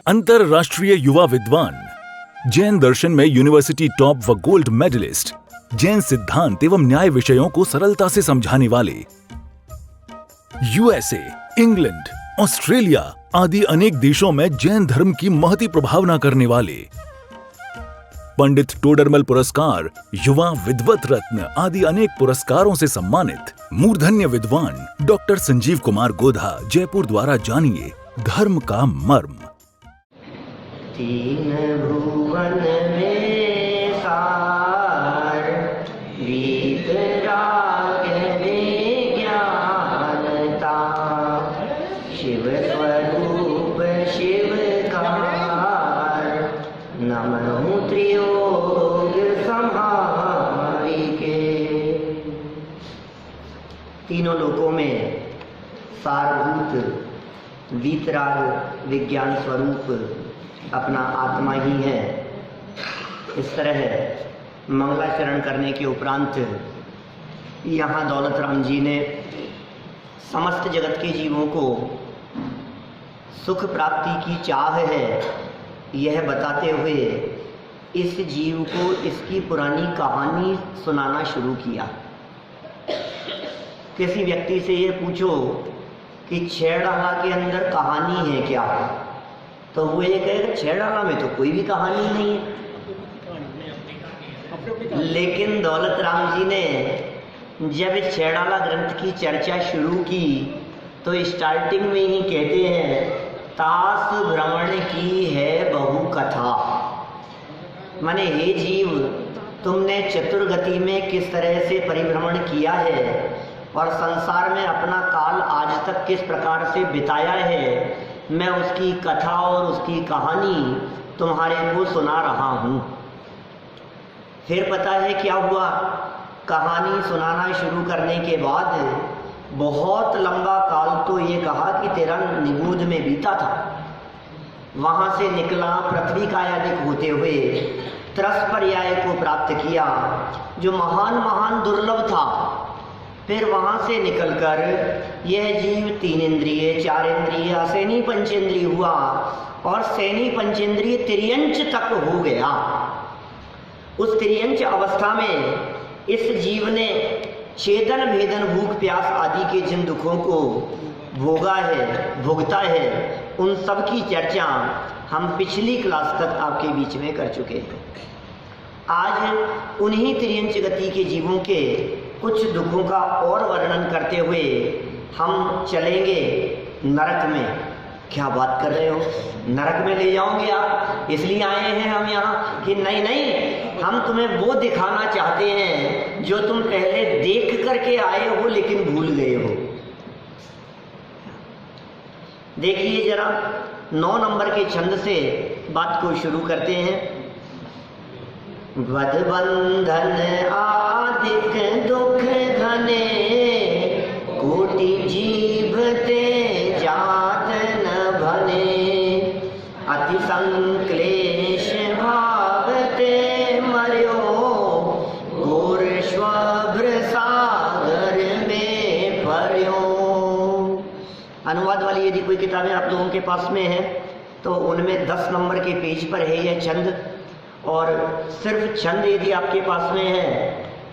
अंतरराष्ट्रीय युवा विद्वान, जैन दर्शन में यूनिवर्सिटी टॉप व गोल्ड मेडलिस्ट, जैन सिद्धांत एवं न्याय विषयों को सरलता से समझाने वाले, यूएसए, इंग्लैंड, ऑस्ट्रेलिया आदि अनेक देशों में जैन धर्म की महती प्रभावना करने वाले, पंडित टोडरमल पुरस्कार, युवा विद्वत रत्न आदि अनेक पुरस्कारों से सम्मानित मूर्धन्य विद्वान डॉक्टर संजीव कुमार गोधा जयपुर द्वारा जानिए धर्म का मर्म। तीन भुवन में सार वीतराग विज्ञानता, शिव स्वरूप शिवकार, नमो त्रियोग समारिके। तीनों लोकों में सारभूत वीतराग विज्ञान स्वरूप अपना आत्मा ही है। इस तरह मंगलाचरण करने के उपरांत यहाँ दौलत राम जी ने समस्त जगत के जीवों को सुख प्राप्ति की चाह है यह बताते हुए इस जीव को इसकी पुरानी कहानी सुनाना शुरू किया। किसी व्यक्ति से ये पूछो कि छेड़ाला के अंदर कहानी है क्या, तो वो ये कहेगा छेड़ाला में तो कोई भी कहानी नहीं है। लेकिन दौलत राम जी ने जब छेड़ाला ग्रंथ की चर्चा शुरू की तो स्टार्टिंग में ही कहते हैं तास भ्रमण की है बहु कथा। माने हे जीव, तुमने चतुर्गति में किस तरह से परिभ्रमण किया है और संसार में अपना काल आज तक किस प्रकार से बिताया है, मैं उसकी कथा और उसकी कहानी तुम्हारे को सुना रहा हूँ। फिर पता है क्या हुआ, कहानी सुनाना शुरू करने के बाद बहुत लंबा काल तो ये कहा कि तेरा निगूध में बीता था। वहाँ से निकला पृथ्वी कायादिक होते हुए त्रस पर्याय को प्राप्त किया जो महान महान दुर्लभ था। फिर वहाँ से निकलकर यह जीव 3 इंद्रिय 4 इंद्रिय असेनी पंचेंद्रिय हुआ और सेनी पंचेंद्रिय तिर्यंच तक हो गया। उस तिर्यंच अवस्था में इस जीव ने छेदन भेदन भूख प्यास आदि के जिन दुखों को भोगता है उन सब की चर्चा हम पिछली क्लास तक आपके बीच में कर चुके हैं। आज उन्हीं तिर्यंच गति के जीवों के कुछ दुखों का और वर्णन करते हुए हम चलेंगे नरक में। क्या बात कर रहे हो, नरक में ले जाओगे आप? इसलिए आए हैं हम यहाँ कि नहीं, हम तुम्हें वो दिखाना चाहते हैं जो तुम पहले देख करके आए हो लेकिन भूल गए हो। देखिए जरा 9 नंबर के छंद से बात को शुरू करते हैं। वध बंधन आदिक दुख घने, कोटि जीव ते जात न भने, अति संक्लेश भागते मर्यो, घोर स्वभ्र सागर में पर्यो। अनुवाद वाली यदि कोई किताबें आप लोगों के पास में है तो उनमें 10 नंबर के पेज पर है यह छंद, और सिर्फ छंद यदि आपके पास में है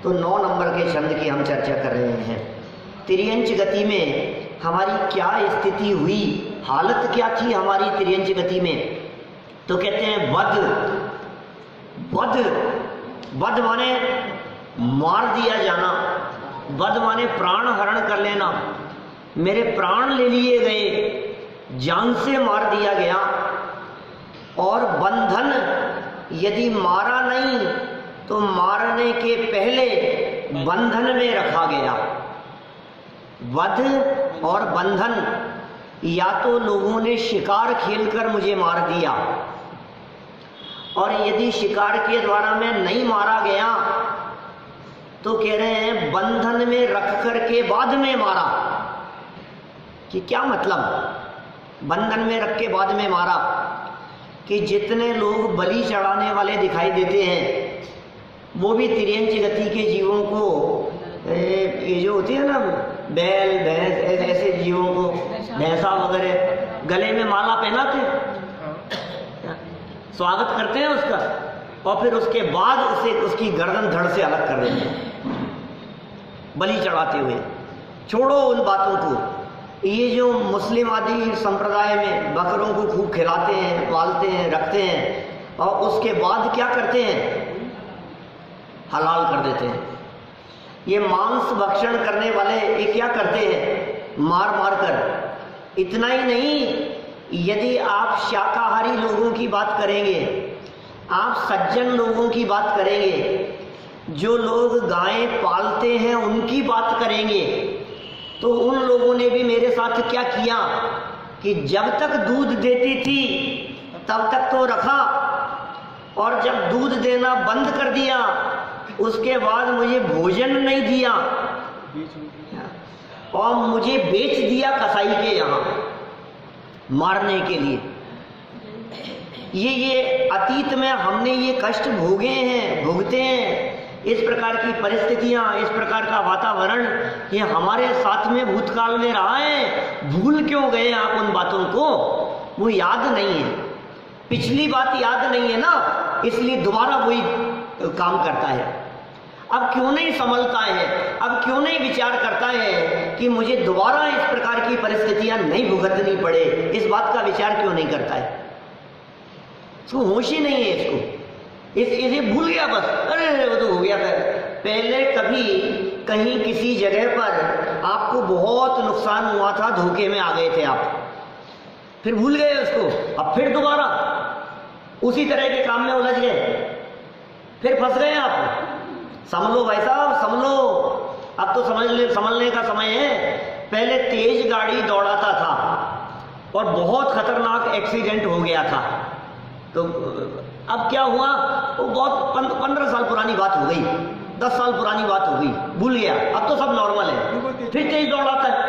तो 9 नंबर के छंद की हम चर्चा कर रहे हैं। तिर्यंच गति में हमारी क्या स्थिति हुई, हालत क्या थी हमारी तिर्यंच गति में, तो कहते हैं वध माने मार दिया जाना, वध माने प्राण हरण कर लेना। मेरे प्राण ले लिए गए, जान से मार दिया गया। और बंधन, यदि मारा नहीं तो मारने के पहले बंधन में रखा गया। वध और बंधन, या तो लोगों ने शिकार खेलकर मुझे मार दिया, और यदि शिकार के द्वारा मैं नहीं मारा गया तो कह रहे हैं बंधन में रख कर के बाद में मारा। कि क्या मतलब बंधन में रख के बाद में मारा? कि जितने लोग बलि चढ़ाने वाले दिखाई देते हैं वो भी तिर्यंच गति के जीवों को, ये जो होती है ना बैल भैंस ऐसे जीवों को, भैंसा वगैरह गले में माला पहनाते, स्वागत करते हैं उसका, और फिर उसके बाद उसे उसकी गर्दन धड़ से अलग कर देते हैं बलि चढ़ाते हुए। छोड़ो उन बातों को। ये जो मुस्लिम आदि संप्रदाय में बकरों को खूब खिलाते हैं, पालते हैं, रखते हैं, और उसके बाद क्या करते हैं? हलाल कर देते हैं। ये मांस भक्षण करने वाले ये क्या करते हैं? मार मार कर। इतना ही नहीं, यदि आप शाकाहारी लोगों की बात करेंगे, आप सज्जन लोगों की बात करेंगे, जो लोग गायें पालते हैं उनकी बात करेंगे, तो उन लोगों ने भी मेरे साथ क्या किया कि जब तक दूध देती थी तब तक तो रखा, और जब दूध देना बंद कर दिया उसके बाद मुझे भोजन नहीं दिया और मुझे बेच दिया कसाई के यहाँ मारने के लिए। ये अतीत में हमने ये कष्ट भोगे हैं, भुगते हैं। इस प्रकार की परिस्थितियां, इस प्रकार का वातावरण ये हमारे साथ में भूतकाल में रहा है। भूल क्यों गए आप उन बातों को? वो याद नहीं है, पिछली बात याद नहीं है ना, इसलिए दोबारा वही काम करता है। अब क्यों नहीं संभलता है, अब क्यों नहीं विचार करता है कि मुझे दोबारा इस प्रकार की परिस्थितियां नहीं भुगतनी पड़े, इस बात का विचार क्यों नहीं करता है? इसको होश ही नहीं है, इसको इसे भूल गया बस, अरे वो तो हो गया था। पहले कभी कहीं किसी जगह पर आपको बहुत नुकसान हुआ था, धोखे में आ गए थे आप, फिर भूल गए उसको, अब फिर दोबारा उसी तरह के काम में उलझ गए, फिर फंस गए आप। संभलो भाई साहब, संभलो। अब तो संभलने का समय है। पहले तेज गाड़ी दौड़ाता था और बहुत खतरनाक एक्सीडेंट हो गया था, तो अब क्या हुआ? वो बहुत 15 साल पुरानी बात हो गई, 10 साल पुरानी बात हो गई, भूल गया। अब तो सब नॉर्मल है, फिर तेज दौड़ाता है।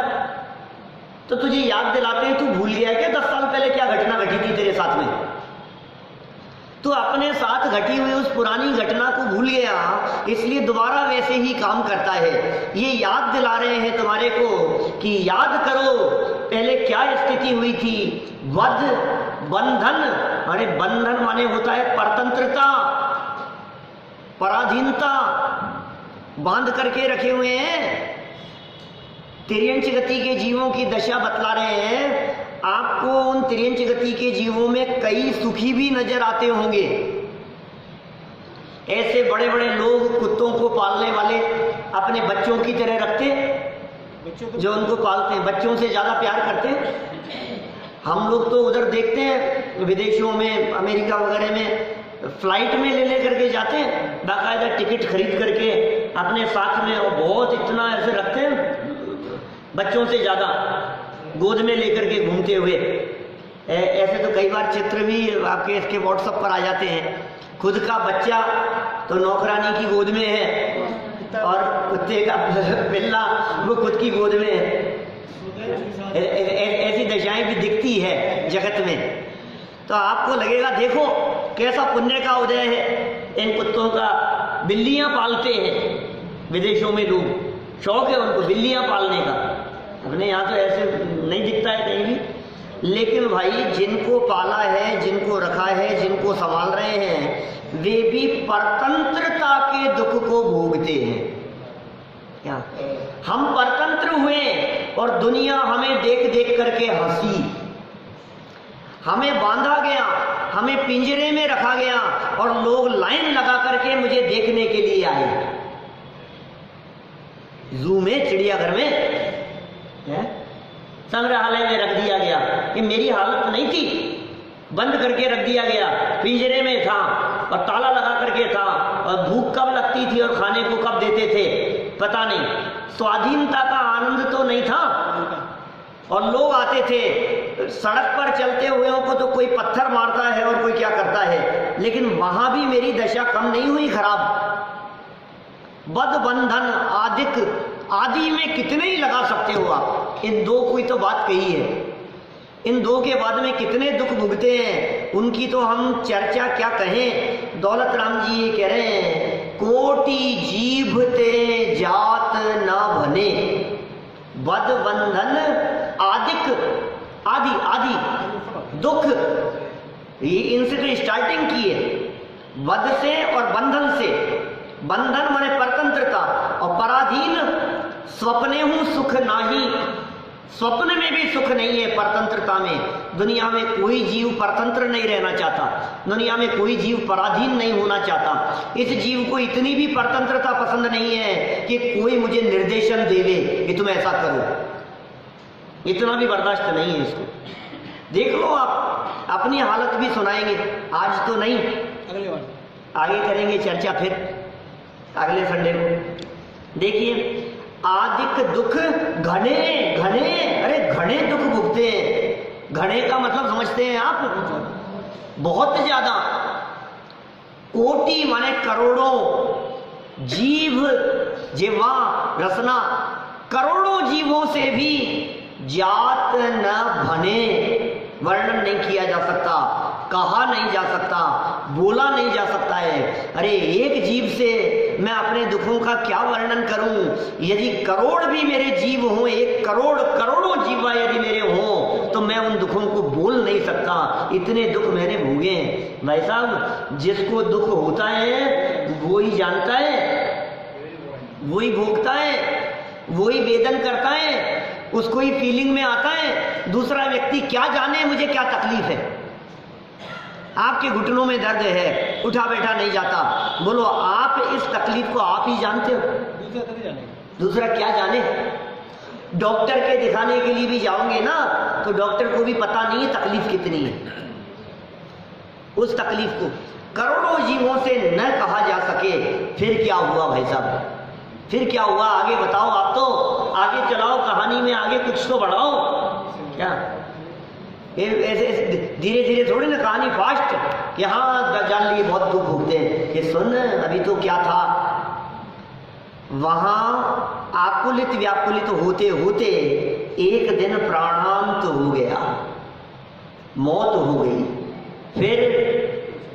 तो तुझे याद दिलाते हैं, तू भूल गया क्या 10 साल पहले क्या घटना घटी थी तेरे साथ में? तो अपने साथ घटी हुई उस पुरानी घटना को भूल गया, इसलिए दोबारा वैसे ही काम करता है। ये याद दिला रहे हैं तुम्हारे को कि याद करो पहले क्या स्थिति हुई थी। वध बंधन, अरे बंधन माने होता है परतंत्रता, पराधीनता, बांध करके रखे हुए हैं। तिर्यंच गति के जीवों की दशा बतला रहे हैं। आपको उन तिर्यंच गति के जीवों में कई सुखी भी नजर आते होंगे। ऐसे बड़े बड़े लोग कुत्तों को पालने वाले अपने बच्चों की तरह रखते हैं, जो उनको पालते हैं बच्चों से ज्यादा प्यार करते हैं। हम लोग तो उधर देखते हैं विदेशों में, अमेरिका वगैरह में फ्लाइट में ले करके जाते हैं, बाकायदा टिकट खरीद करके अपने साथ में, और बहुत इतना ऐसे रखते हैं बच्चों से ज्यादा, गोद में लेकर के घूमते हुए। ऐसे तो कई बार चित्र भी आपके इसके व्हाट्सएप पर आ जाते हैं। खुद का बच्चा तो नौकरानी की गोद में है और कुत्ते का पिल्ला वो खुद की गोद में है। ऐसी दशाएं भी दिखती है जगत में। तो आपको लगेगा देखो कैसा पुण्य का उदय है इन कुत्तों का। बिल्लियां पालते हैं विदेशों में लोग, शौक है उनको बिल्लियां पालने का। अपने यहाँ तो ऐसे नहीं दिखता है कहीं भी, लेकिन भाई जिनको पाला है, जिनको रखा है, जिनको संभाल रहे हैं, वे भी परतंत्रता के दुख को भोगते हैं। क्या हम परतंत्र हुए और दुनिया हमें देख देख करके हंसी, हमें बांधा गया, हमें पिंजरे में रखा गया और लोग लाइन लगा करके मुझे देखने के लिए आए। जू में, चिड़ियाघर में, संग्रहालय में रख दिया गया। ये मेरी हालत नहीं थी, बंद करके रख दिया गया, पिंजरे में था और ताला लगा करके था, और भूख कब लगती थी और खाने को कब देते थे पता नहीं। स्वाधीनता का आनंद तो नहीं था। और लोग आते थे, सड़क पर चलते हुए को तो कोई पत्थर मारता है और कोई क्या करता है, लेकिन वहां भी मेरी दशा कम नहीं हुई खराब। बद बंधन आदिक, आदि में कितने ही लगा सकते हो आप। इन दो कोई तो बात कही है, इन दो के बाद में कितने दुख भुगते हैं, उनकी तो हम चर्चा क्या कहें। दौलत राम जी ये कह रहे हैं, कोटि जीभ ते जात न बने, बद बंधन आदिक, आदि आदि दुख ये इनसे तो स्टार्टिंग की है, वध से और बंधन से। बंधन माने परतंत्रता, और पराधीन स्वप्ने हूं सुख नाही। स्वप्न में भी सुख नहीं है परतंत्रता में। दुनिया में कोई जीव परतंत्र नहीं रहना चाहता, दुनिया में कोई जीव पराधीन नहीं होना चाहता। इस जीव को इतनी भी परतंत्रता पसंद नहीं है कि कोई मुझे निर्देशन देवे कि तुम ऐसा करो, इतना भी बर्दाश्त नहीं है इसको। देख लो आप, अपनी हालत भी सुनाएंगे, आज तो नहीं, अगले बार आगे करेंगे चर्चा फिर अगले संडे को। देखिए, आदिक दुख घने घने, अरे घने दुख भुगते हैं। घने का मतलब समझते हैं आप? बहुत ज्यादा। कोटि माने करोड़ों, जीव जीवा रसना, करोड़ों जीवों से भी जात न भने, वर्णन नहीं किया जा सकता, कहा नहीं जा सकता, बोला नहीं जा सकता है। अरे एक जीव से मैं अपने दुखों का क्या वर्णन करूं? यदि करोड़ भी मेरे जीव हों, 1 करोड़ करोड़ों जीवा यदि मेरे हों, तो मैं उन दुखों को बोल नहीं सकता। इतने दुख मैंने भोगे हैं। भाई साहब, जिसको दुख होता है वो ही जानता है, वो ही भोगता है, वो ही वेदन करता है, उसको ही फीलिंग में आता है। दूसरा व्यक्ति क्या जाने मुझे क्या तकलीफ है। आपके घुटनों में दर्द है, उठा बैठा नहीं जाता, बोलो आप इस तकलीफ को आप ही जानते हो, दूसरा तभी जानेगा। दूसरा क्या जाने। डॉक्टर के दिखाने के लिए भी जाओगे ना, तो डॉक्टर को भी पता नहीं है तकलीफ कितनी है। उस तकलीफ को करोड़ों जीवों से न कहा जा सके, फिर क्या हुआ भाई साहब? फिर क्या हुआ? आगे बताओ। आप तो आगे चलाओ कहानी में, आगे कुछ तो बढ़ाओ। क्या ऐसे धीरे धीरे थोड़ी ना कहानी फास्ट कि हाँ जान लिए बहुत दुख भोगते हैं। ये सुन, अभी तो क्या था, वहां आकुलित व्याकुलित होते होते एक दिन प्राणांत हो गया, मौत हो गई। फिर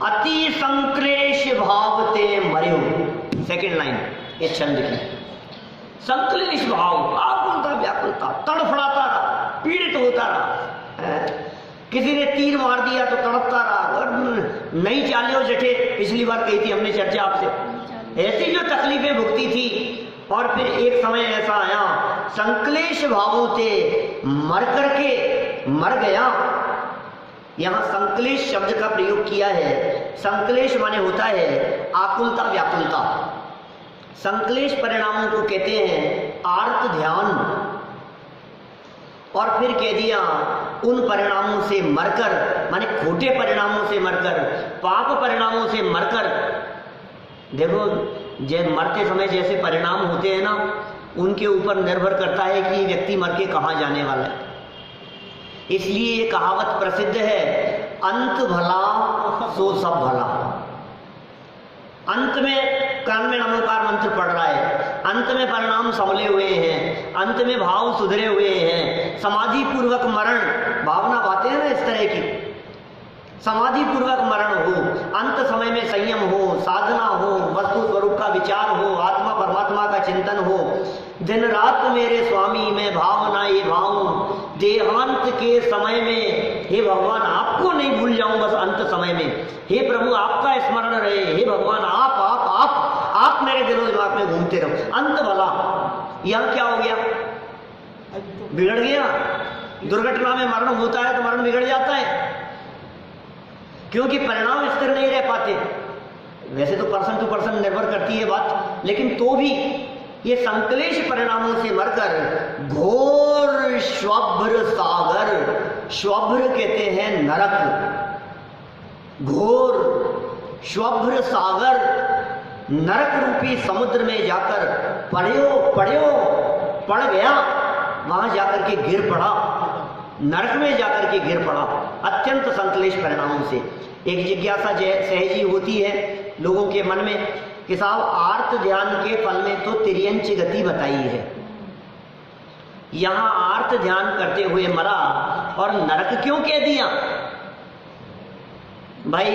अति संक्लेश भाव ते मर्यो, सेकेंड लाइन ये छंद की। संक्लेश भाव, आकुलता व्याकुलता, तड़फड़ाता रहा, पीड़ित होता रहा। किसी ने तीर मार दिया तो तड़पता रहा, और नहीं चालियो जठे, पिछली बार कही थी हमने चर्चा आपसे, ऐसी जो तकलीफें भुगती थी। और फिर एक समय ऐसा आया, संक्लेश भावों से मर करके मर गया। यहां संक्लेश शब्द का प्रयोग किया है। संक्लेश माने होता है आकुलता व्याकुलता। संक्लेश परिणामों को कहते हैं आर्त ध्यान। और फिर कह दिया उन परिणामों से मरकर, माने खोटे परिणामों से मरकर, पाप परिणामों से मरकर। देखो, जब मरते समय जैसे परिणाम होते हैं ना, उनके ऊपर निर्भर करता है कि व्यक्ति मर के कहाँ जाने वाला है। इसलिए ये कहावत प्रसिद्ध है, अंत भला सो सब भला। अंत में कान में नमोकार मंत्र पढ़ रहा है, अंत में परिणाम संभले हुए हैं, अंत में भाव सुधरे हुए हैं। समाधि पूर्वक मरण, भावना बातें हैं ना इस तरह की, समाधि पूर्वक मरण हो, अंत समय में संयम हो, साधना हो, वस्तु स्वरूप का विचार हो, आत्मा परमात्मा का चिंतन हो। दिन रात मेरे स्वामी मैं भावना ये भाऊं, देहांत के समय में हे भगवान आपको नहीं भूल जाऊं बस अंत समय में। हे प्रभु आपका स्मरण रहे, हे भगवान आप मेरे दिलो दिमाग में घूमते रहो। अंत भला, यहां क्या हो गया? बिगड़ गया। दुर्घटना में मरण होता है तो मरण बिगड़ जाता है, क्योंकि परिणाम स्थिर नहीं रह पाते। वैसे तो पर्सन टू पर्सन निर्भर करती है बात, लेकिन तो भी ये संक्लेश परिणामों से मरकर घोर श्वभ्र सागर, श्वभ्र कहते हैं नरक, घोर श्वभ्र सागर, नरक रूपी समुद्र में जाकर पड़ गया। वहां जाकर के गिर पड़ा, नरक में जाकर के गिर पड़ा अत्यंत संक्लेश परिणामों से। एक जिज्ञासा सहजी होती है लोगों के मन में कि साहब आर्त ध्यान के फल में तो तिर्यंच गति बताई है, यहां आर्त ध्यान करते हुए मरा और नरक क्यों कह दिया? भाई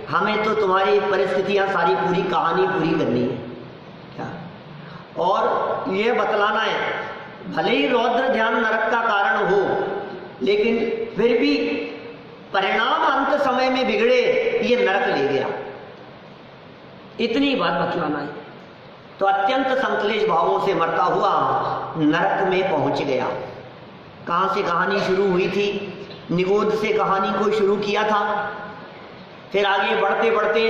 हमें तो तुम्हारी परिस्थितियां सारी पूरी कहानी पूरी करनी है क्या, और यह बतलाना है भले ही रौद्र ध्यान नरक का कारण हो, लेकिन फिर भी परिणाम अंत समय में बिगड़े, ये नरक ले गया। इतनी बात बतलाना है। तो अत्यंत संकलेश भावों से मरता हुआ नरक में पहुंच गया। कहां से कहानी शुरू हुई थी? निगोद से कहानी को शुरू किया था। फिर आगे बढ़ते बढ़ते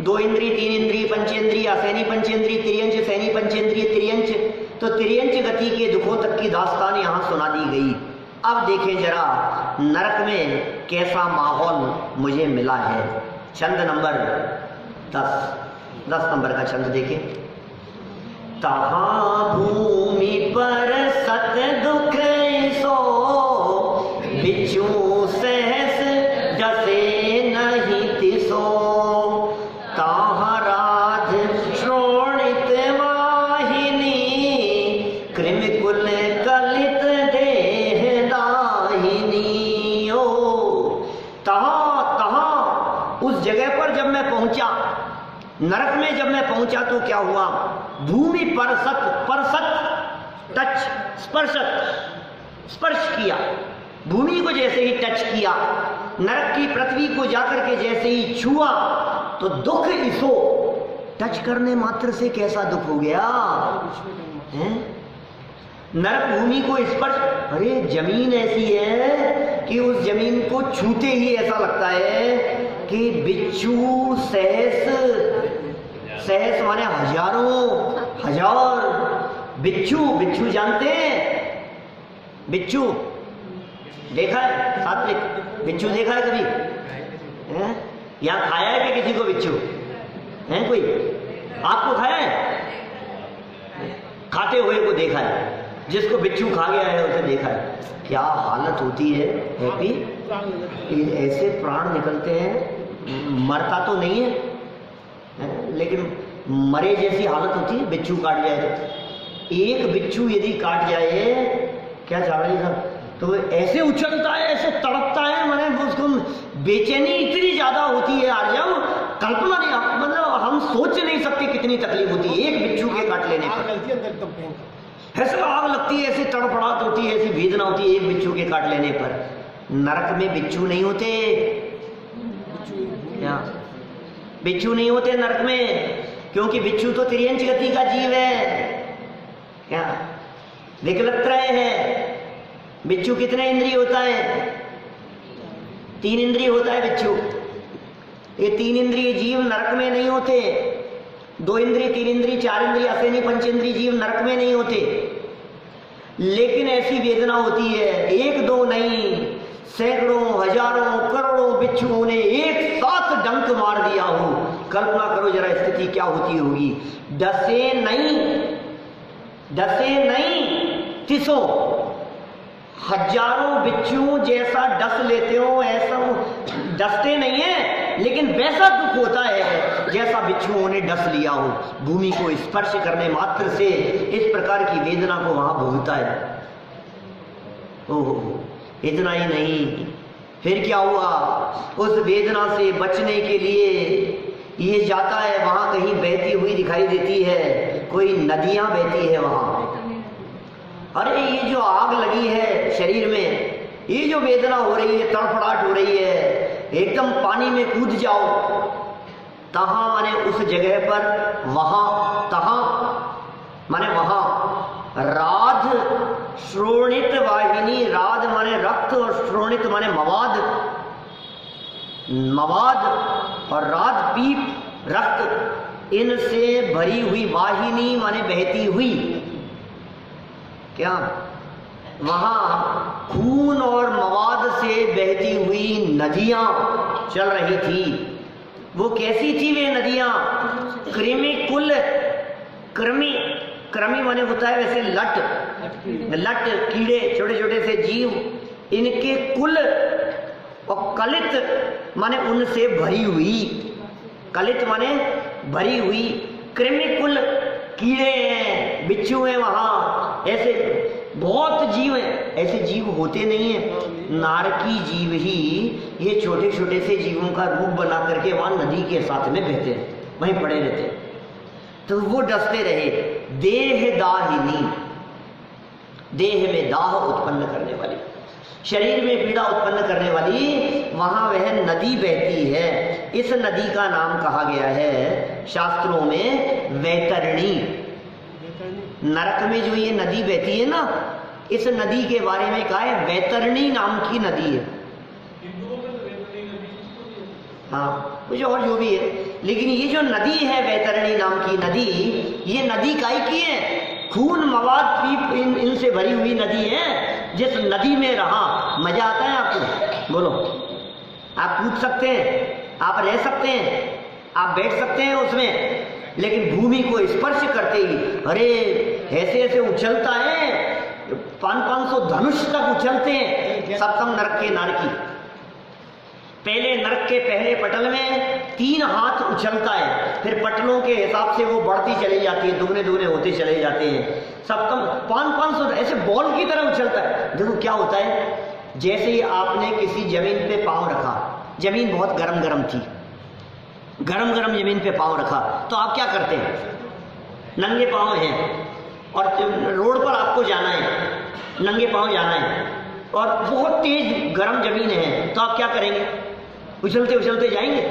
2 इंद्रिय, 3 इंद्रिय, पंचेंद्रिय, असैनी पंचेंद्रिय, त्रियंच, सैनी पंचेंद्रिय, त्रियंच, तो त्रियंच गति के दुखों तक की दास्तान यहां सुना दी गई। अब देखें जरा नरक में कैसा माहौल मुझे मिला है। छंद नंबर 10 नंबर का छंद देखें। तहाँ भूमि पर सत दुख सो, बिच्छू सहस डसे नहीं तिसो, ताहाँ राध श्रोणित वाहिनी, कृमिकुल कलित देह दाहिनी। ओ तहाँ उस जगह पर जब मैं पहुंचा, नरक में जब मैं पहुंचा तो क्या हुआ? भूमि परसत टच, स्पर्श किया। भूमि को जैसे ही टच किया, नरक की पृथ्वी को जाकर के जैसे ही छुआ, तो दुख इसो, टच करने मात्र से कैसा दुख हो गया है? नरक भूमि को स्पर्श, अरे जमीन ऐसी है कि उस जमीन को छूते ही ऐसा लगता है कि बिच्छू सहस माने हजार बिच्छू जानते हैं? बिच्छू देखा है सात्विक? बिच्छू देखा है कभी? यहाँ खाया है कि किसी को बिच्छू है? कोई आपको खाया है? खाते हुए को देखा है, जिसको बिच्छू खा गया है उसे देखा है। क्या हालत होती है हैप्पी, ऐसे प्राण निकलते हैं। मरता तो नहीं है लेकिन मरे जैसी हालत होती है बिच्छू काट जाए तो। एक बिच्छू यदि काट जाए, क्या चावड़ी साहब, तो ऐसे उछलता है, ऐसे तड़पता है, मैंने उसको बेचैनी इतनी ज्यादा होती है आर्यम, कल्पना नहीं, मतलब हम सोच नहीं सकते कितनी तकलीफ होती है एक बिच्छू के काट लेने पर। ऐसे आग लगती है, ऐसे तड़फड़ाहट होती है, ऐसी वेदना होती है एक बिच्छू के काट लेने पर। नरक में बिच्छू नहीं होते, क्या बिच्छू नहीं होते नरक में? क्योंकि बिच्छू तो त्रियंच गति का जीव है, क्या विकलत्रय है। बिच्छू कितने इंद्रिय होता है? 3 इंद्रिय होता है बिच्छू। ये 3 इंद्रिय जीव नरक में नहीं होते। 2 इंद्रिय, 3 इंद्रिय, 4 इंद्रिय, असैनी पंचेंद्रिय जीव नरक में नहीं होते। लेकिन ऐसी वेदना होती है, 1-2 नहीं, सैकड़ों, हजारों, करोड़ों बिच्छुओं ने एक साथ डंक मार दिया हो। कल्पना करो जरा स्थिति क्या होती होगी। डसे नहीं तिसो, हजारों बिच्छुओं जैसा डस लेते हो, ऐसा डसते नहीं है, लेकिन वैसा दुख होता है जैसा बिच्छुओं ने डस लिया हो। भूमि को स्पर्श करने मात्र से इस प्रकार की वेदना को वहां भोगता है। ओहो, इतना ही नहीं, फिर क्या हुआ? उस वेदना से बचने के लिए ये जाता है, वहां कहीं बहती हुई दिखाई देती है, कोई नदियां बहती है वहां। अरे ये जो आग लगी है शरीर में, ये जो वेदना हो रही है, तड़फड़ाहट हो रही है, एकदम पानी में कूद जाओ। तहां माने उस जगह पर, वहां तहां माने वहां, राध श्रोणित वाहिनी, राध माने रक्त और श्रोणित माने मवाद और राध पीप रक्त, इनसे भरी हुई वाहिनी माने बहती हुई, क्या वहां खून और मवाद से बहती हुई नदियां चल रही थी। वो कैसी थी वे नदियां? कृमिकुल, कृमि माने होता है वैसे लट कीड़े, छोटे छोटे से जीव, इनके कुल, और कलित माने उनसे भरी हुई, कलित माने भरी हुई, कृमिकुल कीड़े हैं, बिच्छू हैं वहां, ऐसे बहुत जीव हैं। ऐसे जीव होते नहीं है, नारकी जीव ही ये छोटे छोटे से जीवों का रूप बना करके वहां नदी के साथ में बहते हैं, वहीं पड़े रहते हैं। तो वो डसते रहे। देह दाहिनी, देह में दाह उत्पन्न करने वाली, शरीर में पीड़ा उत्पन्न करने वाली वहाँ वह नदी बहती है। इस नदी का नाम कहा गया है शास्त्रों में वैतरणी। नरक में जो ये नदी बहती है ना, इस नदी के बारे में कहा है वैतरणी नाम की नदी है। हाँ, कुछ और जो भी है, लेकिन ये जो नदी है वैतरणी नाम की नदी, ये नदी काय की है? खून मवाद पीप इनसे भरी हुई नदी है। जिस नदी में रहा मजा आता है आपको, बोलो। आप कूद सकते हैं, आप रह सकते हैं, आप बैठ सकते हैं उसमें, लेकिन भूमि को स्पर्श करते ही अरे ऐसे ऐसे उछलता है, 500 धनुष तक उछलते हैं। सप्तम नरक के नारकी, पहले नरक के पहले पटल में 3 हाथ उछलता है, फिर पटलों के हिसाब से वो बढ़ती चली जाती है, दुगने दुगने होते चले जाते हैं। सप्तम 500 ऐसे बॉल की तरह उछलता है। देखो क्या होता है, जैसे ही आपने किसी जमीन पे पांव रखा, जमीन बहुत गरम गरम थी, गरम गरम जमीन पे पांव रखा, तो आप क्या करते हैं? नंगे पांव हैं और रोड पर आपको जाना है, नंगे पांव जाना है और बहुत तेज गरम जमीन है, तो आप क्या करेंगे? उछलते उछलते जाएंगे।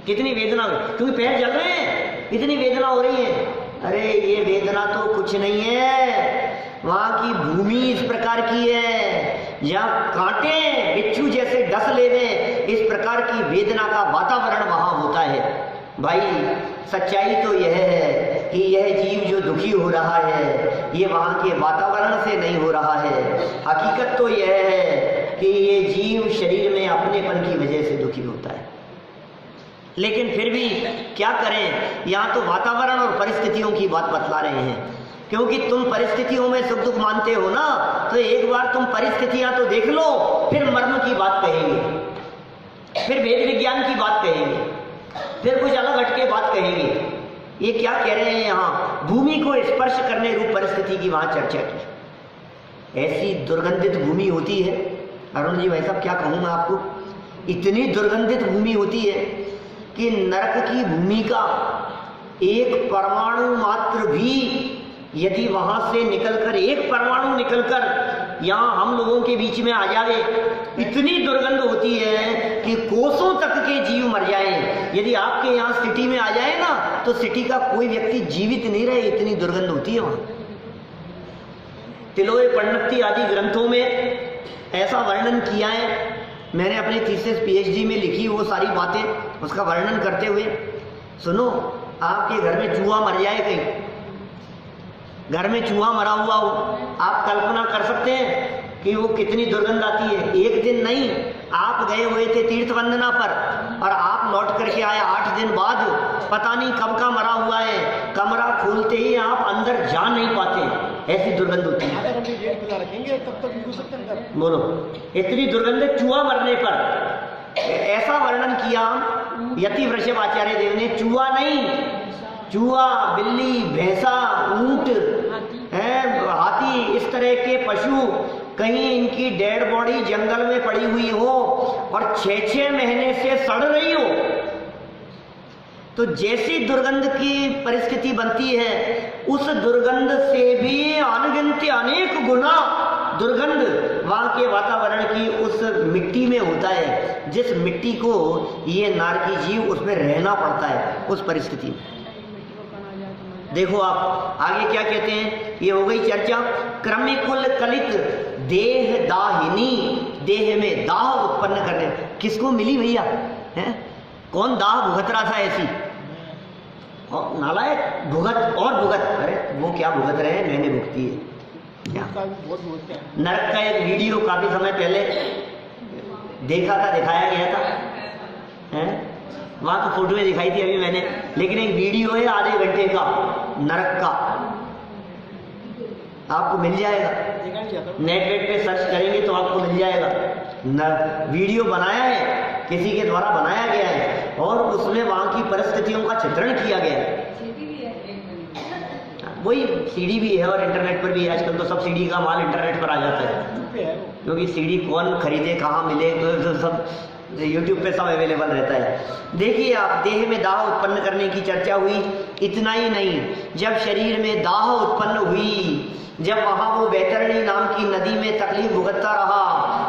कितनी वेदना हो, क्योंकि पैर जल रहे हैं, इतनी वेदना हो रही है। अरे ये वेदना तो कुछ नहीं है, वहां की भूमि इस प्रकार की है, जहाँ कांटे बिच्छू जैसे डस लेवे, इस प्रकार की वेदना का वातावरण वहां होता है। भाई सच्चाई तो यह है कि यह जीव जो दुखी हो रहा है, ये वहां के वातावरण से नहीं हो रहा है। हकीकत तो यह है कि ये जीव शरीर में अपनेपन की वजह से दुखी होता है। लेकिन फिर भी क्या करें, यहाँ तो वातावरण और परिस्थितियों की बात बतला रहे हैं, क्योंकि तुम परिस्थितियों में सुख दुख मानते हो ना, तो एक बार तुम परिस्थितियां तो देख लो, फिर मर्म की बात कहेंगे, फिर वेद विज्ञान की बात कहेंगे, फिर कुछ अलग हटके बात कहेंगे। ये क्या कह रहे हैं यहाँ? भूमि को स्पर्श करने रूप परिस्थिति की वहां चर्चा की। ऐसी दुर्गंधित भूमि होती है, अरुण जी भाई साहब क्या कहूँ मैं आपको, इतनी दुर्गंधित भूमि होती है कि नरक की भूमि का एक परमाणु मात्र भी यदि वहां से निकलकर, एक परमाणु निकलकर यहाँ हम लोगों के बीच में आ जावे, इतनी दुर्गंध होती है कि कोसों तक के जीव मर जाएं। यदि आपके यहाँ सिटी में आ जाए ना, तो सिटी का कोई व्यक्ति जीवित नहीं रहे, इतनी दुर्गंध होती है वहां। तिलोय पंडिती आदि ग्रंथों में ऐसा वर्णन किया है। मैंने अपनी थीसिस पीएचडी में लिखी वो सारी बातें, उसका वर्णन करते हुए सुनो। आपके घर में चूहा मर जाए, कहीं घर में चूहा मरा हुआ हो, आप कल्पना कर सकते हैं कि वो कितनी दुर्गंध आती है। एक दिन नहीं, आप गए हुए थे तीर्थ वंदना पर और आप लौट करके आए 8 दिन बाद, पता नहीं कब का मरा हुआ है, कमरा खोलते ही आप अंदर जा नहीं पाते, ऐसी दुर्गंध होती है। अगर हम ये गेट खुला रखेंगे तब तक घुस सकते हैं अंदर। बोलो, इतनी दुर्गंध चूहा मरने पर। ऐसा वर्णन किया यति वृषभ आचार्य देव ने। चूहा नहीं, चूहा, बिल्ली, भैंसा, ऊंट, हाथी, इस तरह के पशु कहीं इनकी डेड बॉडी जंगल में पड़ी हुई हो और 6-6 महीने से सड़ रही हो, तो जैसी दुर्गंध की परिस्थिति बनती है, उस दुर्गंध से भी अनगिनत अनेक गुना दुर्गंध वहां के वातावरण की उस मिट्टी में होता है, जिस मिट्टी को ये नारकी जीव उसमें रहना पड़ता है उस परिस्थिति में। देखो आप आगे क्या कहते हैं, ये हो गई चर्चा। क्रमिकुल कलित देह दाहिनी, देह में दाह उत्पन्न करने। किसको मिली भैया? है कौन दाह भुगत रहा था ऐसी? और नालायक भुगत और भुगत। अरे वो क्या भुगत रहे हैं, मैंने भुगती है क्या? नरक का एक वीडियो काफी समय पहले देखा था, दिखाया गया था, है वहां तो फोटो में दिखाई थी अभी मैंने, लेकिन एक वीडियो है आधे घंटे का नरक का, आपको मिल जाएगा, नेट पे सर्च करेंगे तो आपको मिल जाएगा। वीडियो बनाया है, किसी के द्वारा बनाया गया है और उसमें वहां की परिस्थितियों का चित्रण किया गया है। वही सीडी भी है और इंटरनेट पर भी है। आजकल तो सब सीडी का माल इंटरनेट पर आ जाता है, क्योंकि सीडी कौन खरीदे, कहाँ मिले, तो सब यूट्यूब पे सब अवेलेबल रहता है। देखिए आप, देह में दाह उत्पन्न करने की चर्चा हुई। इतना ही नहीं, जब शरीर में दाह उत्पन्न हुई, जब वहां वो वैतरणी नाम की नदी में तकलीफ भुगतता रहा,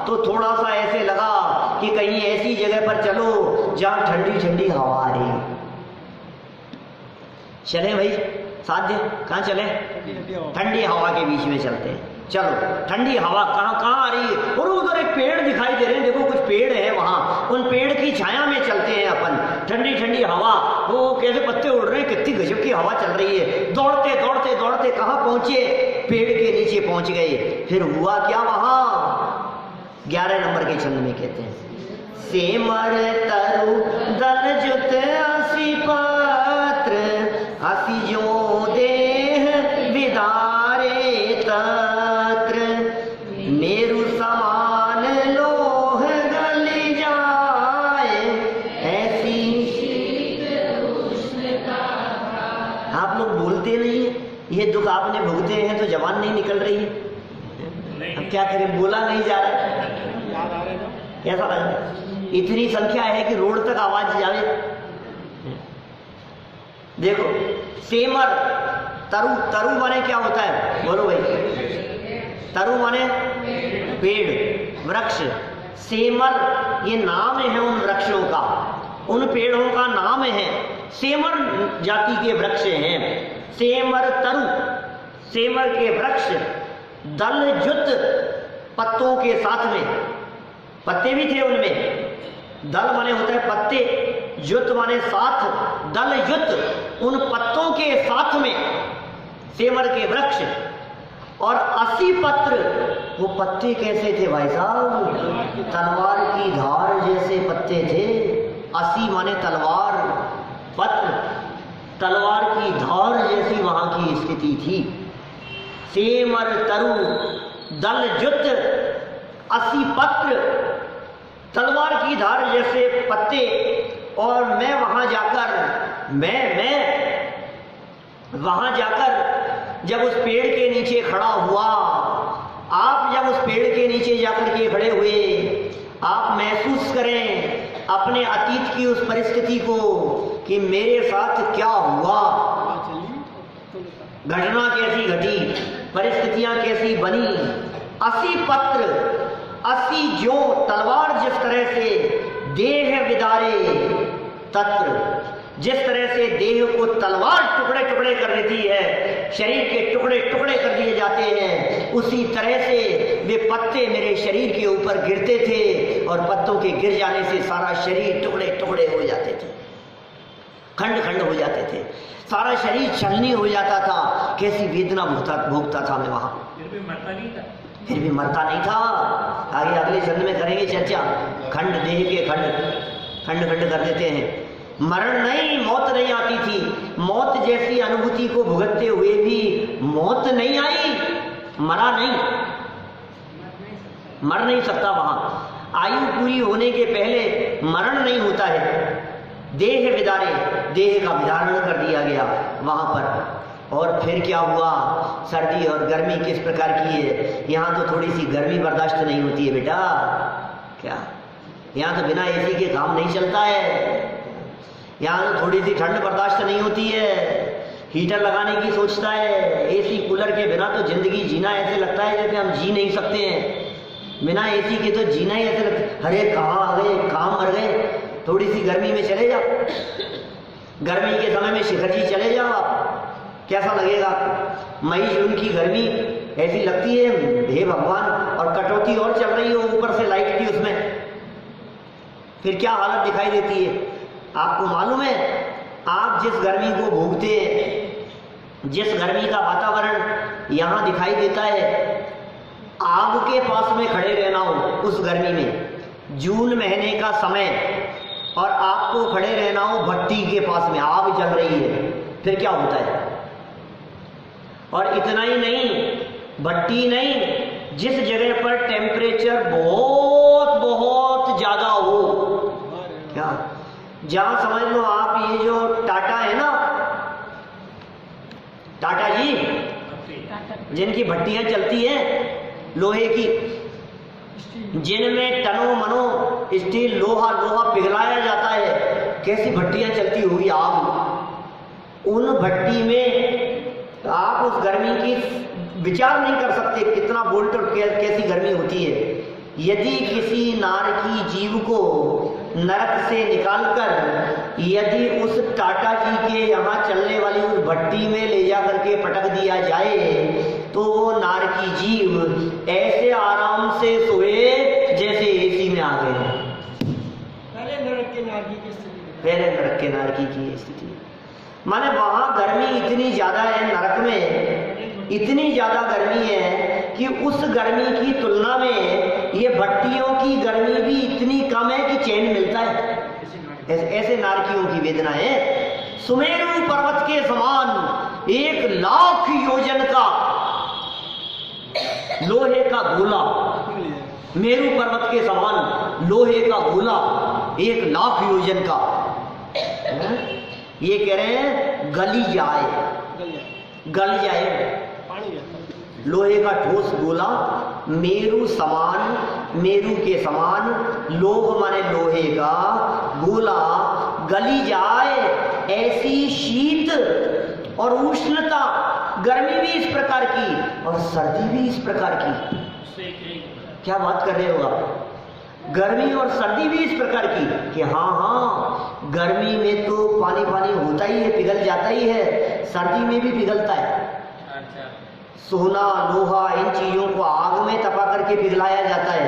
तो थोड़ा सा ऐसे लगा कि कि कहीं ऐसी जगह पर चलो जहां ठंडी ठंडी हवा आ रही। चले भाई साध्य, कहाँ चले? ठंडी हवा के बीच में चलते हैं। चलो ठंडी हवा कहाँ आ रही है? और उधर एक पेड़ दिखाई दे रहे हैं, देखो कुछ पेड़ है वहां, उन पेड़ की छाया में चलते हैं अपन। ठंडी ठंडी हवा, वो कैसे पत्ते उड़ रहे हैं, कितनी गजब की हवा चल रही है। दौड़ते दौड़ते दौड़ते कहाँ पहुंचे? पेड़ के नीचे पहुंच गए। फिर हुआ क्या वहां? 11 नंबर के छंद में कहते हैं, सेमर तरु दल जुत असी पत्र, असी जो देह विदारे तत्र, मेरु समान लोह गल जाए, ऐसी आप लोग बोलते नहीं है, ये दुख आपने भुगते हैं तो जबान नहीं निकल रही है। अब क्या करें, बोला नहीं जा रहा है। कैसा लग रहा है? इतनी संख्या है कि रोड तक आवाज जावे। देखो सेमर, तरु, तरु माने क्या होता है? बोलो भाई। तरु माने पेड़, वृक्ष। सेमर ये नाम है उन वृक्षों का, उन पेड़ों का नाम है। सेमर जाति के वृक्ष हैं। सेमर तरु, सेमर के वृक्ष, दल जुत पत्तों के साथ में, पत्ते भी थे उनमें। दल माने होता है पत्ते, जुत माने साथ, दल जुत उन पत्तों के साथ में सेमर के वृक्ष। और 80 पत्र, वो पत्ते कैसे थे भाई साहब? तलवार की धार जैसे पत्ते थे। 80 माने तलवार, पत्र तलवार की धार जैसी वहां की स्थिति थी। सेमर तरु दल जुत 80 पत्र, तलवार की धार जैसे पत्ते। और मैं वहां जाकर, मैं वहां जाकर जब उस पेड़ के नीचे खड़ा हुआ, आप जब उस पेड़ के नीचे जाकर के खड़े हुए, आप महसूस करें अपने अतीत की उस परिस्थिति को कि मेरे साथ क्या हुआ, घटना कैसी घटी, परिस्थितियां कैसी बनी। 80 पत्र, 80 जो तलवार जिस तरह से देह विदारे तत्र, जिस तरह से देह को तलवार टुकड़े टुकड़े कर देती है, शरीर के टुकड़े टुकड़े कर दिए जाते हैं, उसी तरह से वे पत्ते मेरे शरीर के ऊपर गिरते थे और पत्तों के गिर जाने से सारा शरीर टुकड़े टुकड़े हो जाते थे, खंड खंड हो जाते थे, सारा शरीर छलनी हो जाता था। कैसी वेदना भोगता था मैं वहां। फिर भी मरता नहीं था। आगे अगले जन्म में करेंगे चर्चा। खंड, देह के खंड खंड कर देते हैं। मरण नहीं, मौत नहीं आती थी। मौत जैसी अनुभूति को भुगतते हुए भी मौत नहीं आई, मरा नहीं, मर नहीं सकता वहां। आयु पूरी होने के पहले मरण नहीं होता है। देह विदारे, देह का विदारण कर दिया गया वहां पर। और फिर क्या हुआ? सर्दी और गर्मी किस प्रकार की है। यहाँ तो थोड़ी सी गर्मी बर्दाश्त नहीं होती है बेटा। क्या यहाँ तो बिना एसी के काम नहीं चलता है। यहाँ तो थोड़ी सी ठंड बर्दाश्त नहीं होती है, हीटर लगाने की सोचता है। एसी कूलर के बिना तो जिंदगी जीना ऐसे लगता है जैसे हम जी नहीं सकते हैं। बिना एसी के तो जीना ही ऐसे लगता है, अरे कहाँ आ गए, कहाँ मर गए। थोड़ी सी गर्मी में चले जाओ, गर्मी के समय में शिखर जी चले जाओ आप, कैसा लगेगा? मई जून की गर्मी ऐसी लगती है, हे भगवान। और कटौती और चल रही हो ऊपर से लाइट की, उसमें फिर क्या हालत दिखाई देती है आपको मालूम है? आप जिस गर्मी को भोगते हैं, जिस गर्मी का वातावरण यहाँ दिखाई देता है, आग के पास में खड़े रहना हो उस गर्मी में, जून महीने का समय, और आपको खड़े रहना हो भट्टी के पास में, आग जल रही है, फिर क्या होता है? और इतना ही नहीं, भट्टी नहीं, जिस जगह पर टेम्परेचर बहुत बहुत ज्यादा हो, क्या, जहां समझ लो आप ये जो टाटा है ना, टाटा जी जिनकी भट्टियां चलती हैं लोहे की, जिनमें टनों मनो स्टील लोहा पिघलाया जाता है, कैसी भट्टियां चलती होगी आग। उन भट्टी में आप उस गर्मी की विचार नहीं कर सकते, कितना वोल्ट और कैसी गर्मी होती है। यदि किसी नारकी जीव को नरक से निकालकर यदि उस टाटा जी के यहाँ चलने वाली उस भट्टी में ले जा करके पटक दिया जाए तो वो नारकी जीव ऐसे आराम से सोए जैसे एसी में आ गए। पहले नरक के नारकी की स्थिति, पहले नरक के नारकी की स्थिति, माने वहां गर्मी इतनी ज्यादा है, नरक में इतनी ज्यादा गर्मी है कि उस गर्मी की तुलना में ये भट्टियों की गर्मी भी इतनी कम है कि चैन मिलता है। ऐसे नारकियों की वेदना है। सुमेरु पर्वत के समान 1,00,000 योजन का लोहे का गोला, मेरू पर्वत के समान लोहे का गोला 1,00,000 योजन का, ये कह रहे हैं गली जाए, गल जाए, पानी है। लोहे का ठोस गोला मेरू समान, मेरू के समान, लोह माने लोहे का गोला गली जाए, ऐसी शीत और उष्णता, गर्मी भी इस प्रकार की और सर्दी भी इस प्रकार की। क्या बात कर रहे हो आप? गर्मी और सर्दी भी इस प्रकार की कि हाँ, गर्मी में तो पानी पानी होता ही है, पिघल जाता ही है, सर्दी में भी पिघलता है। सोना लोहा इन चीजों को आग में तपा करके पिघलाया जाता है,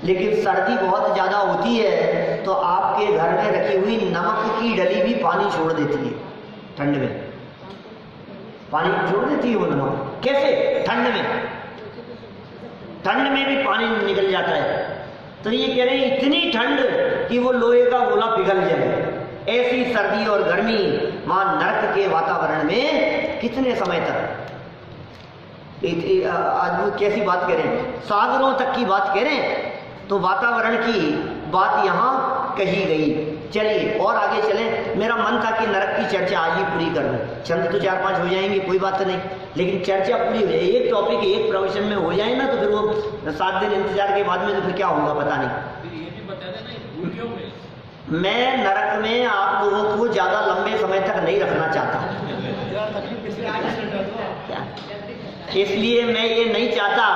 लेकिन सर्दी बहुत ज्यादा होती है तो आपके घर में रखी हुई नमक की डली भी पानी छोड़ देती है। ठंड में पानी छोड़ देती है वो नमक। कैसे? ठंड में, ठंड में भी पानी निकल जाता है। तो ये कह रहे हैं इतनी ठंड कि वो लोहे का गोला पिघल जाए, ऐसी सर्दी और गर्मी वहां नरक के वातावरण में कितने समय तक। आज कैसी बात करें, सागरों तक की बात करें तो वातावरण की बात यहाँ कही गई। चलिए और आगे चलें। मेरा मन था कि नरक की चर्चा आज ही पूरी कर दूं, चंद तो 4-5 हो जाएंगे, कोई बात नहीं, लेकिन चर्चा पूरी हो जाए। एक टॉपिक एक प्रोफेशन में हो जाए ना तो फिर वो 7 दिन इंतजार के बाद में तो फिर क्या होगा पता नहीं। मैं नरक में आप लोगों को ज्यादा लंबे समय तक नहीं रखना चाहता, इसलिए मैं ये नहीं चाहता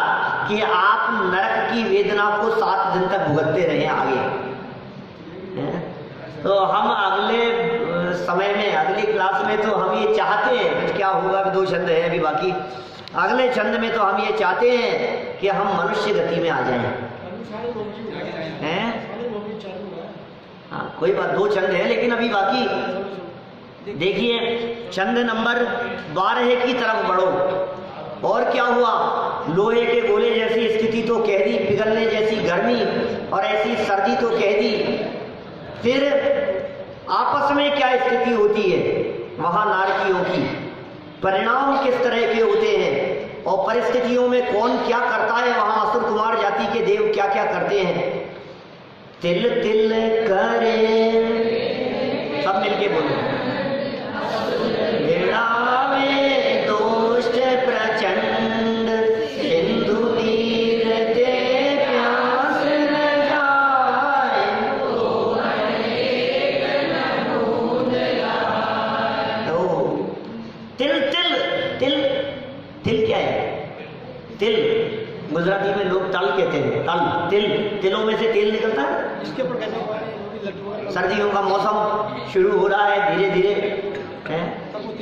कि आप नरक की वेदना को 7 दिन तक भुगतते रहें आगे। तो हम अगले समय में, अगली क्लास में तो हम ये चाहते हैं, क्या होगा, 2 छंद है अभी बाकी, अगले छंद में तो हम ये चाहते हैं कि हम मनुष्य गति में आ जाएं। हैं? हाँ कोई बात, 2 छंद है लेकिन अभी बाकी। देखिए छंद नंबर 12 की तरफ बढ़ो। और क्या हुआ? लोहे के गोले जैसी स्थिति तो कह दी, पिघलने जैसी गर्मी और ऐसी सर्दी तो कह दी। फिर आपस में क्या स्थिति होती है वहां नारकियों की, परिणाम किस तरह के होते हैं और परिस्थितियों में कौन क्या करता है, वहां असुर कुमार जाति के देव क्या क्या करते हैं। तिल तिल करे, सब मिलके बोलो, प्रचंड सिंधु तीर ते प्यास न जाए, तिल तिल तिल तिल क्या है? तिल गुजराती में लोग तल कहते हैं, तल, तिल, तिलों में से तेल निकलता है। इसके ऊपर कहते हैं सर्दियों का मौसम शुरू हो रहा है धीरे धीरे,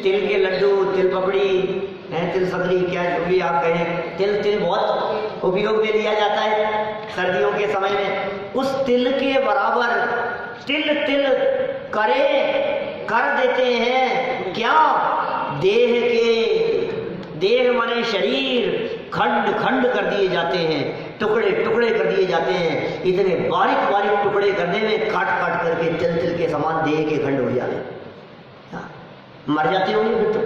तिल के लड्डू, तिल पपड़ी है, तिल सकरी, क्या जो भी आप कहें, तिल तिल बहुत उपयोग में लिया जाता है सर्दियों के समय में। उस तिल के बराबर तिल तिल करे कर देते हैं क्या? देह के, देह माने शरीर, खंड खंड कर दिए जाते हैं, टुकड़े टुकड़े कर दिए जाते हैं। इतने बारीक बारीक टुकड़े करने में काट काट करके तिल तिल के समान देह के खंड हो जाते हैं। मर जाते होंगे फिर तो।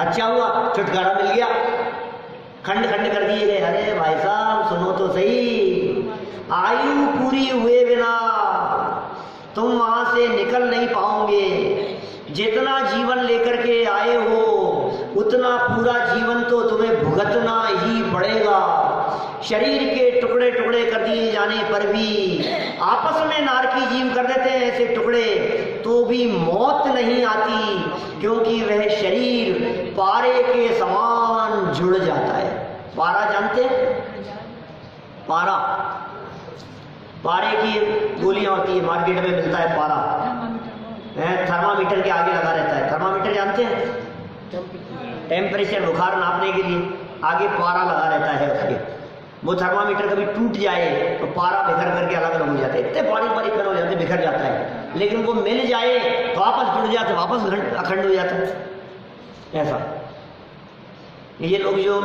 अच्छा हुआ छुटकारा मिल गया, खंड खंड कर दिए गए। अरे भाई साहब सुनो तो सही, आयु पूरी हुए बिना तुम वहां से निकल नहीं पाओगे। जितना जीवन लेकर के आए हो उतना पूरा जीवन तो तुम्हें भुगतना ही पड़ेगा। शरीर के टुकड़े टुकड़े कर दिए जाने पर भी, आपस में नारकी जीव कर देते हैं ऐसे टुकड़े, तो भी मौत नहीं आती, क्योंकि वह शरीर पारे के समान जुड़ जाता है। पारा जानते हैं? पारा, पारे की गोलियां होती है, मार्केट में मिलता है पारा, थर्मामीटर के आगे लगा रहता है। थर्मामीटर जानते हैं, टेम्परेचर बुखार नापने के लिए आगे पारा लगा रहता है उसके। वो थर्मामीटर कभी टूट जाए तो पारा बिखर करके अलग अलग हो जाते हैं, इतने बारीक बारीक कण हो जाते, बिखर जाता है। लेकिन वो मिल जाए तो वापस जुड़ जाते, वापस अखंड हो जाता है। ऐसा ये लोग जो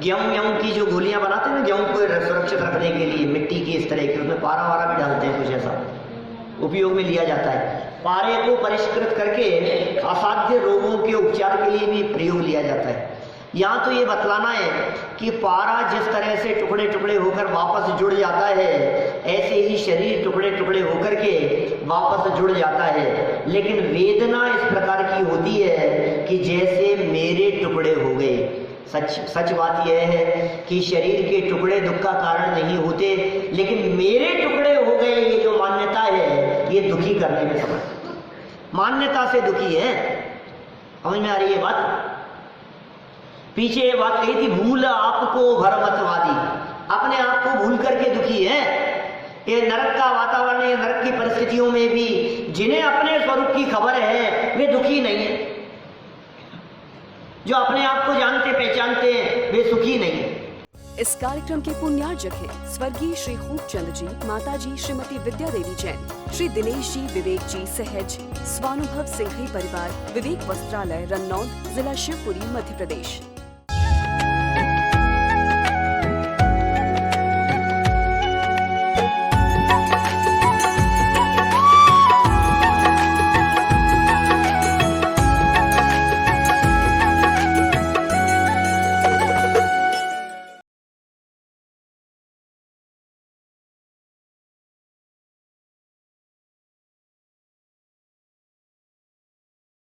गेहूँ की जो गोलियां बनाते हैं ना, गेहूँ को सुरक्षित रखने के लिए मिट्टी की इस तरह की, उसमें पारा वारा भी डालते हैं, कुछ ऐसा उपयोग में लिया जाता है। पारे को परिष्कृत करके असाध्य रोगों के उपचार के लिए भी प्रयोग लिया जाता है। यहाँ तो ये बतलाना है कि पारा जिस तरह से टुकड़े टुकड़े होकर वापस जुड़ जाता है, ऐसे ही शरीर टुकड़े टुकड़े होकर के वापस जुड़ जाता है। लेकिन वेदना इस प्रकार की होती है कि जैसे मेरे टुकड़े हो गए। सच बात यह है कि शरीर के टुकड़े दुख का कारण नहीं होते, लेकिन मेरे टुकड़े हो गए, ये जो मान्यता है, ये दुखी करने में समझ, मान्यता से दुखी है। समझ में आ रही है बात? पीछे ये बात कही थी, भूल आपको भरमतवादी, अपने आप को भूल करके दुखी है। ये नरक का वातावरण, ये नरक की परिस्थितियों में भी जिन्हें अपने स्वरूप की खबर है वे दुखी नहीं है। जो अपने आप को जानते पहचानते हैं वे सुखी नहीं है। इस कार्यक्रम के पुण्यार्जक हैं स्वर्गीय श्री खूबचंद जी, माता जी श्रीमती विद्या देवी जैन, श्री दिनेश जी, विवेक जी सहज, स्वानुभव सिंघई परिवार, विवेक वस्त्रालय, रन्नौद, जिला शिवपुरी, मध्य प्रदेश।